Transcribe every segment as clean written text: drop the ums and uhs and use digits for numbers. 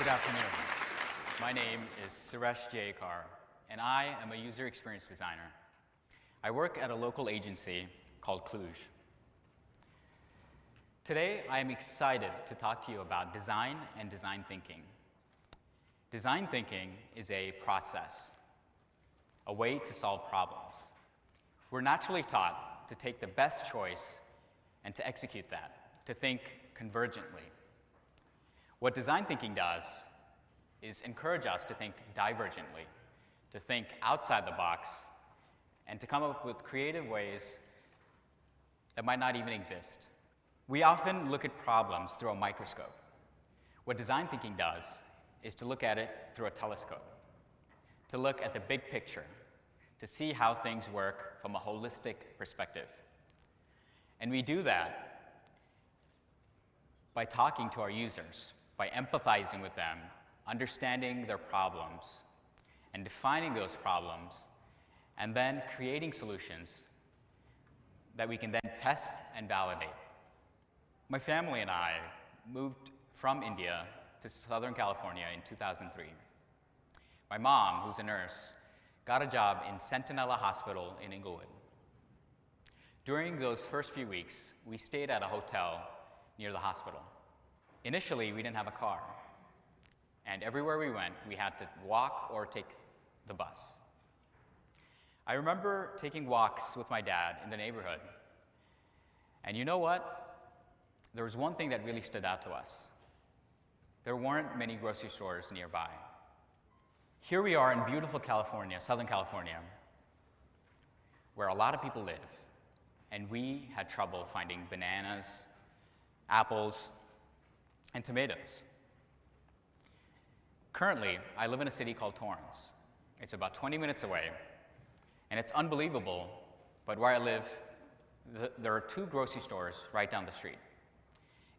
Good afternoon. My name is Suresh Jayakar, and I am a user experience designer. I work at a local agency called Cluj. Today, I am excited to talk to you about design and design thinking. Design thinking is a process, a way to solve problems. We're naturally taught to take the best choice and to execute that, to think convergently. What design thinking does is encourage us to think divergently, to think outside the box, and to come up with creative ways that might not even exist. We often look at problems through a microscope. What design thinking does is to look at it through a telescope, to look at the big picture, to see how things work from a holistic perspective. And we do that by talking to our users, by empathizing with them, understanding their problems, and defining those problems, and then creating solutions that we can then test and validate. My family and I moved from India to Southern California in 2003. My mom, who's a nurse, got a job in Centinela Hospital in Inglewood. During those first few weeks, we stayed at a hotel near the hospital. Initially, we didn't have a car, and everywhere we went, we had to walk or take the bus. I remember taking walks with my dad in the neighborhood, and you know what? There was one thing that really stood out to us. There weren't many grocery stores nearby. Here we are in beautiful California, Southern California, where a lot of people live, and we had trouble finding bananas, apples, and tomatoes. Currently, I live in a city called Torrance. It's about 20 minutes away, and it's unbelievable, but where I live, there are 2 grocery stores right down the street.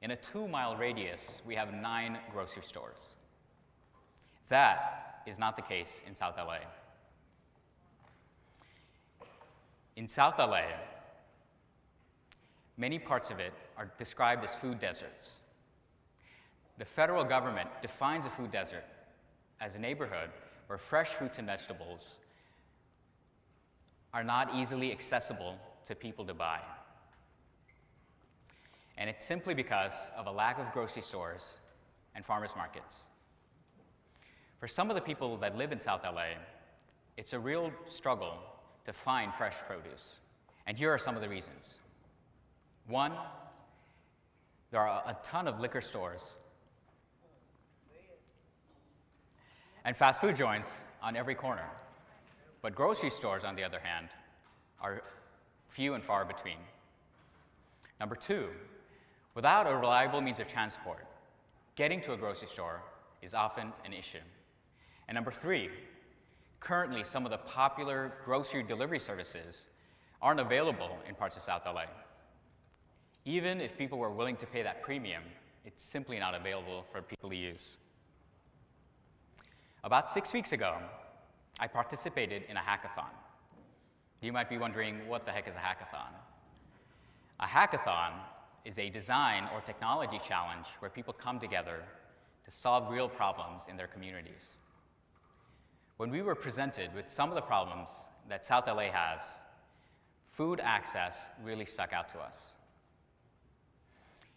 In a 2-mile radius, we have 9 grocery stores. That is not the case in South LA. In South LA, many parts of it are described as food deserts. The federal government defines a food desert as a neighborhood where fresh fruits and vegetables are not easily accessible to people to buy. And it's simply because of a lack of grocery stores and farmers markets. For some of the people that live in South LA, it's a real struggle to find fresh produce. And here are some of the reasons. 1, there are a ton of liquor stores and fast food joints on every corner. But grocery stores, on the other hand, are few and far between. Number 2, without a reliable means of transport, getting to a grocery store is often an issue. And number 3, currently some of the popular grocery delivery services aren't available in parts of South LA. Even if people were willing to pay that premium, it's simply not available for people to use. About 6 weeks ago, I participated in a hackathon. You might be wondering, what the heck is a hackathon? A hackathon is a design or technology challenge where people come together to solve real problems in their communities. When we were presented with some of the problems that South LA has, food access really stuck out to us.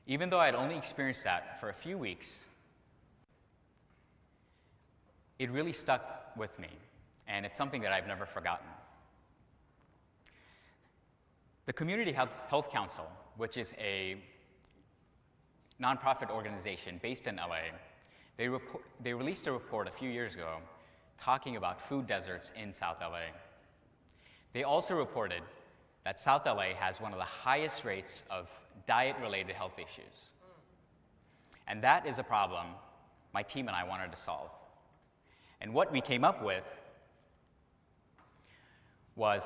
Even though I'd only experienced that for a few weeks, it really stuck with me, and it's something that I've never forgotten. The Community Health Council, which is a nonprofit organization based in LA, they released a report a few years ago talking about food deserts in South LA. They also reported that South LA has one of the highest rates of diet-related health issues. And that is a problem my team and I wanted to solve. And what we came up with was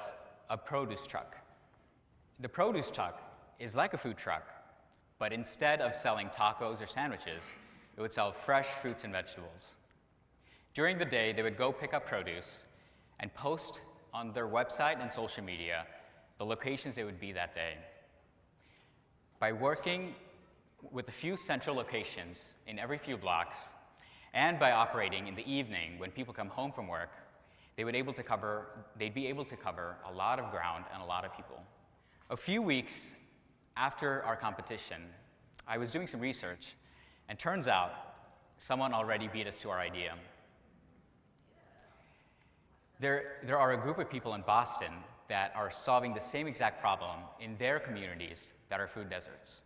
a produce truck. The produce truck is like a food truck, but instead of selling tacos or sandwiches, it would sell fresh fruits and vegetables. During the day, they would go pick up produce and post on their website and social media the locations they would be that day. By working with a few central locations in every few blocks And by operating in the evening when people come home from work, they'd be able to cover a lot of ground and a lot of people. A few weeks after our competition, I was doing some research, and turns out someone already beat us to our idea. There are a group of people in Boston that are solving the same exact problem in their communities that are food deserts.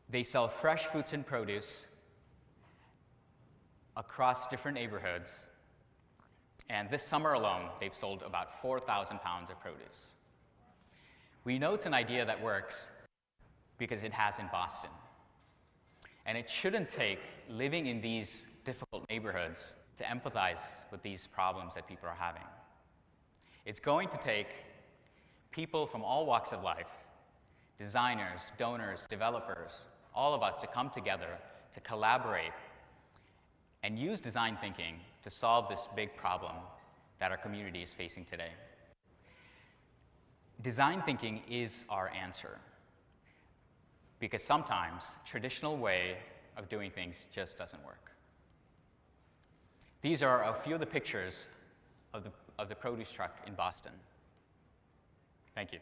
They sell fresh fruits and produce across different neighborhoods, and this summer alone, they've sold about 4,000 pounds of produce. We know it's an idea that works because it has in Boston. And it shouldn't take living in these difficult neighborhoods to empathize with these problems that people are having. It's going to take people from all walks of life, designers, donors, developers, all of us to come together to collaborate and use design thinking to solve this big problem that our community is facing today. Design thinking is our answer, because sometimes traditional way of doing things just doesn't work. These are a few of the pictures of the produce truck in Boston. Thank you.